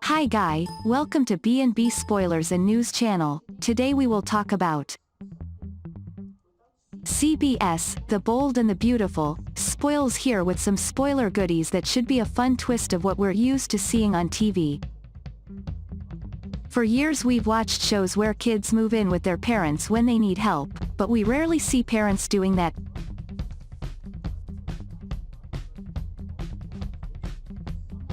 Hi Guy, welcome to B&B Spoilers and News Channel. Today we will talk about CBS, The Bold and the Beautiful, spoils here with some spoiler goodies that should be a fun twist of what we're used to seeing on TV. For years we've watched shows where kids move in with their parents when they need help, but we rarely see parents doing that.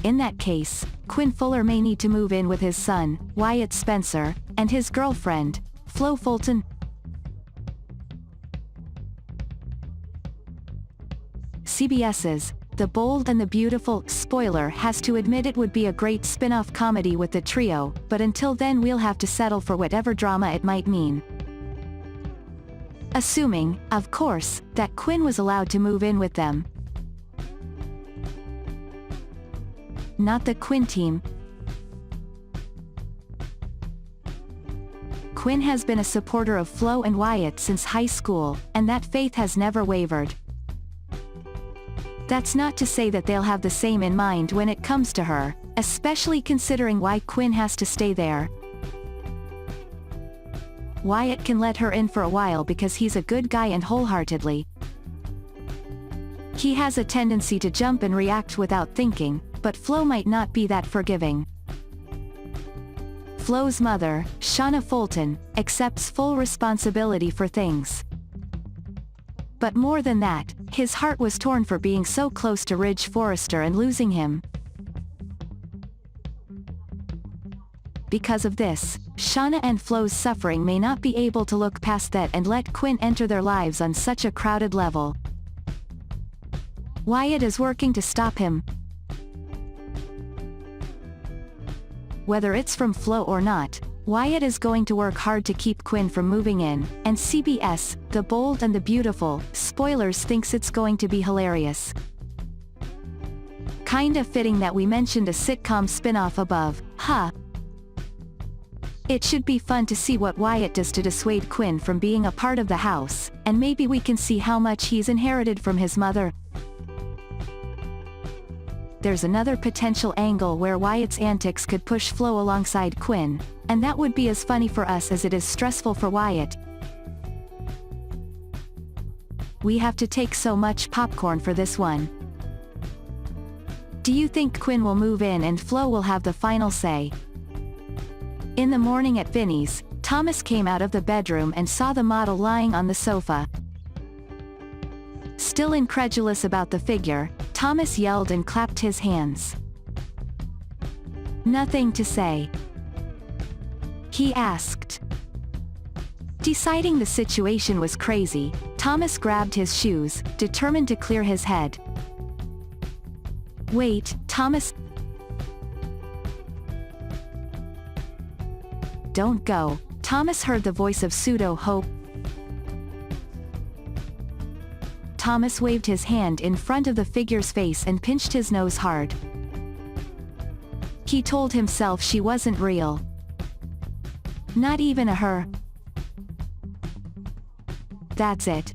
In that case, Quinn Fuller may need to move in with his son, Wyatt Spencer, and his girlfriend, Flo Fulton. CBS's The Bold and the Beautiful spoiler has to admit it would be a great spin-off comedy with the trio, but until then we'll have to settle for whatever drama it might mean. Assuming, of course, that Quinn was allowed to move in with them. Not the Quinn team. Quinn has been a supporter of Flo and Wyatt since high school, and that faith has never wavered. That's not to say that they'll have the same in mind when it comes to her, especially considering why Quinn has to stay there. Wyatt can let her in for a while because he's a good guy and wholeheartedly. He has a tendency to jump and react without thinking, but Flo might not be that forgiving. Flo's mother, Shauna Fulton, accepts full responsibility for things. But more than that, his heart was torn for being so close to Ridge Forrester and losing him. Because of this, Shauna and Flo's suffering may not be able to look past that and let Quinn enter their lives on such a crowded level. Wyatt is working to stop him. Whether it's from Flo or not, Wyatt is going to work hard to keep Quinn from moving in, and CBS, The Bold and the Beautiful, spoilers thinks it's going to be hilarious. Kinda fitting that we mentioned a sitcom spin-off above, huh? It should be fun to see what Wyatt does to dissuade Quinn from being a part of the house, and maybe we can see how much he's inherited from his mother. There's another potential angle where Wyatt's antics could push Flo alongside Quinn, and that would be as funny for us as it is stressful for Wyatt. We have to take so much popcorn for this one. Do you think Quinn will move in and Flo will have the final say? In the morning at Vinny's, Thomas came out of the bedroom and saw the model lying on the sofa. Still incredulous about the figure, Thomas yelled and clapped his hands. "Nothing to say?" he asked. Deciding the situation was crazy, Thomas grabbed his shoes, determined to clear his head. "Wait, Thomas. Don't go." Thomas heard the voice of pseudo-hope. Thomas waved his hand in front of the figure's face and pinched his nose hard. He told himself she wasn't real. Not even a her. That's it.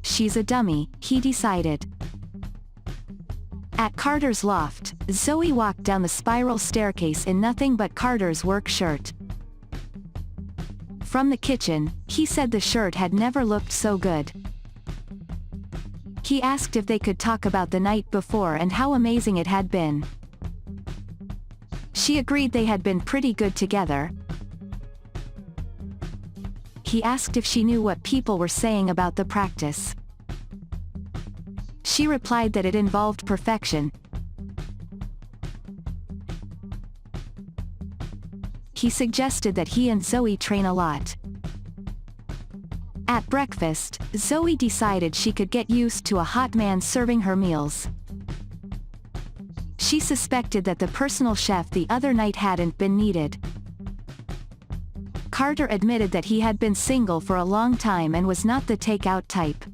She's a dummy, he decided. At Carter's loft, Zoe walked down the spiral staircase in nothing but Carter's work shirt. From the kitchen, he said the shirt had never looked so good. He asked if they could talk about the night before and how amazing it had been. She agreed they had been pretty good together. He asked if she knew what people were saying about the practice. She replied that it involved perfection. He suggested that he and Zoe train a lot. At breakfast, Zoe decided she could get used to a hot man serving her meals. She suspected that the personal chef the other night hadn't been needed. Carter admitted that he had been single for a long time and was not the takeout type.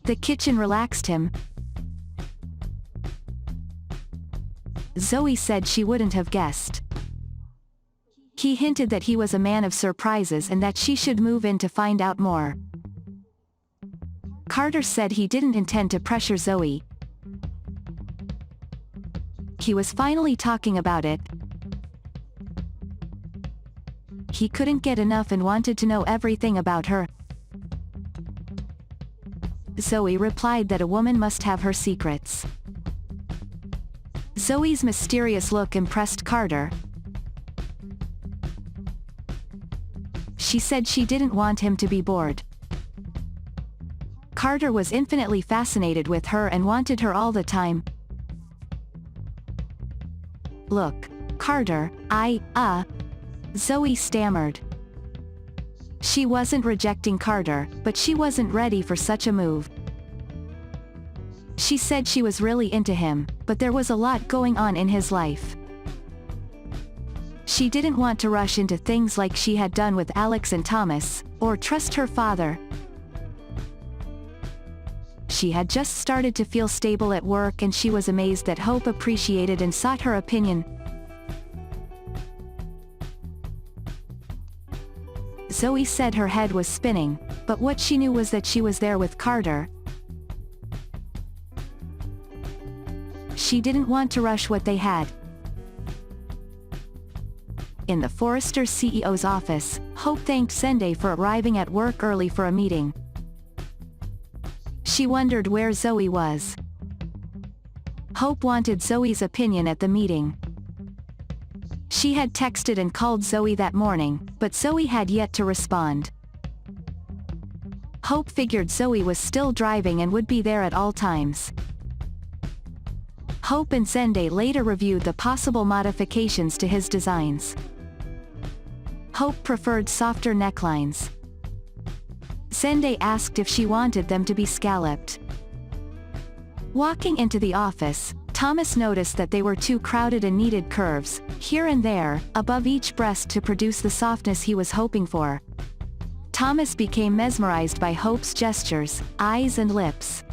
The kitchen relaxed him. Zoe said she wouldn't have guessed. He hinted that he was a man of surprises and that she should move in to find out more. Carter said he didn't intend to pressure Zoe. He was finally talking about it. He couldn't get enough and wanted to know everything about her. Zoe replied that a woman must have her secrets. Zoe's mysterious look impressed Carter. She said she didn't want him to be bored. Carter was infinitely fascinated with her and wanted her all the time. Look, Carter, Zoe stammered. She wasn't rejecting Carter, but she wasn't ready for such a move. She said she was really into him, but there was a lot going on in his life. She didn't want to rush into things like she had done with Alex and Thomas, or trust her father. She had just started to feel stable at work and she was amazed that Hope appreciated and sought her opinion. Zoe said her head was spinning, but what she knew was that she was there with Carter. She didn't want to rush what they had. In the Forrester CEO's office, Hope thanked Sunday for arriving at work early for a meeting. She wondered where Zoe was. Hope wanted Zoe's opinion at the meeting. She had texted and called Zoe that morning, but Zoe had yet to respond. Hope figured Zoe was still driving and would be there at all times. Hope and Sunday later reviewed the possible modifications to his designs. Hope preferred softer necklines. Sunday asked if she wanted them to be scalloped. Walking into the office, Thomas noticed that they were too crowded and needed curves, here and there, above each breast to produce the softness he was hoping for. Thomas became mesmerized by Hope's gestures, eyes and lips.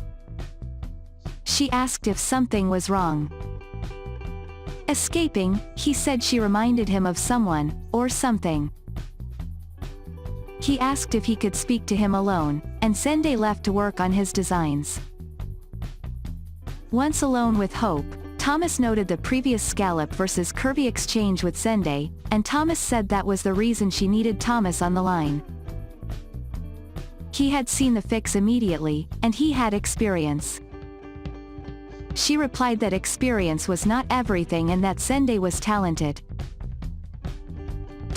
She asked if something was wrong. Escaping, he said she reminded him of someone, or something. He asked if he could speak to him alone, and Sunday left to work on his designs. Once alone with Hope, Thomas noted the previous scallop versus curvy exchange with Sunday, and Thomas said that was the reason she needed Thomas on the line. He had seen the fix immediately, and he had experience. She replied that experience was not everything and that Sunday was talented.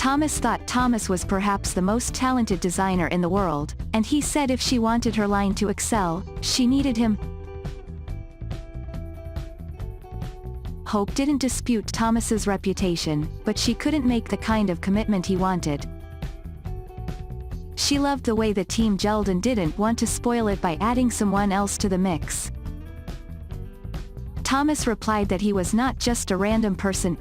Thomas thought Thomas was perhaps the most talented designer in the world, and he said if she wanted her line to excel, she needed him. Hope didn't dispute Thomas's reputation, but she couldn't make the kind of commitment he wanted. She loved the way the team gelled and didn't want to spoil it by adding someone else to the mix. Thomas replied that he was not just a random person.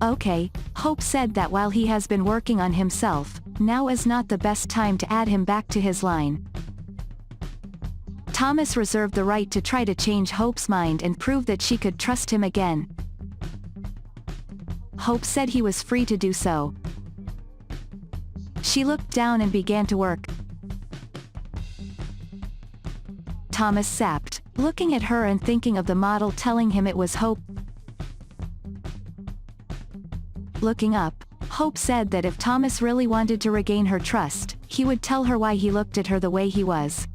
Okay, Hope said that while he has been working on himself, now is not the best time to add him back to his line. Thomas reserved the right to try to change Hope's mind and prove that she could trust him again. Hope said he was free to do so. She looked down and began to work. Thomas sapped, looking at her and thinking of the model telling him it was Hope. Looking up, Hope said that if Thomas really wanted to regain her trust, he would tell her why he looked at her the way he was.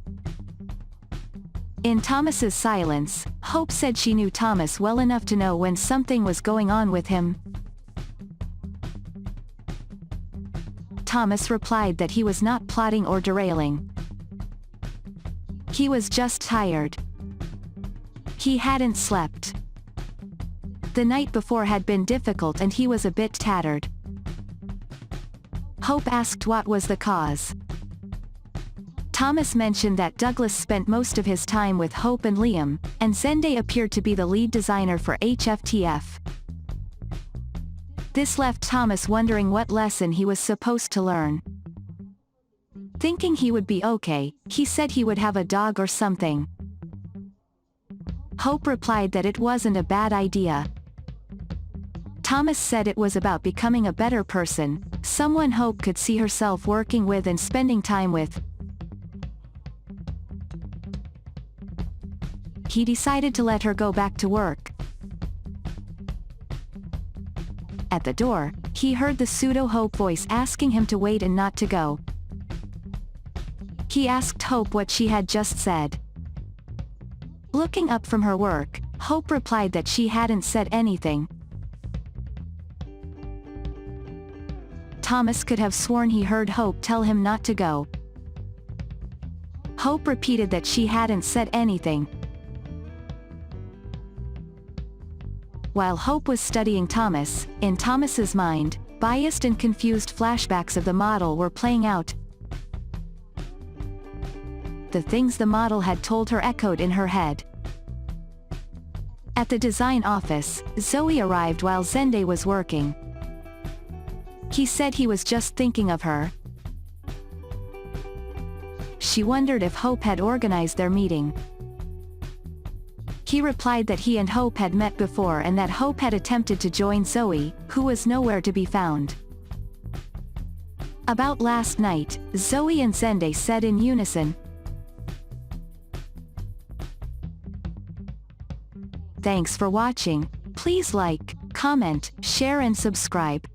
In Thomas's silence, Hope said she knew Thomas well enough to know when something was going on with him. Thomas replied that he was not plotting or derailing. He was just tired. He hadn't slept. The night before had been difficult and he was a bit tattered. Hope asked what was the cause. Thomas mentioned that Douglas spent most of his time with Hope and Liam, and Sunday appeared to be the lead designer for HFTF. This left Thomas wondering what lesson he was supposed to learn. Thinking he would be okay, he said he would have a dog or something. Hope replied that it wasn't a bad idea. Thomas said it was about becoming a better person, someone Hope could see herself working with and spending time with. he decided to let her go back to work. At the door, he heard the pseudo-Hope voice asking him to wait and not to go. He asked Hope what she had just said. Looking up from her work, Hope replied that she hadn't said anything. Thomas could have sworn he heard Hope tell him not to go. Hope repeated that she hadn't said anything. While Hope was studying Thomas, in Thomas's mind, biased and confused flashbacks of the model were playing out. The things the model had told her echoed in her head. At the design office, Zoe arrived while Zende was working. He said he was just thinking of her. She wondered if Hope had organized their meeting. He replied that he and Hope had met before and that Hope had attempted to join Zoe, who was nowhere to be found. About last night, Zoe and Zende said in unison, "Thanks for watching. Please like, comment, share and subscribe."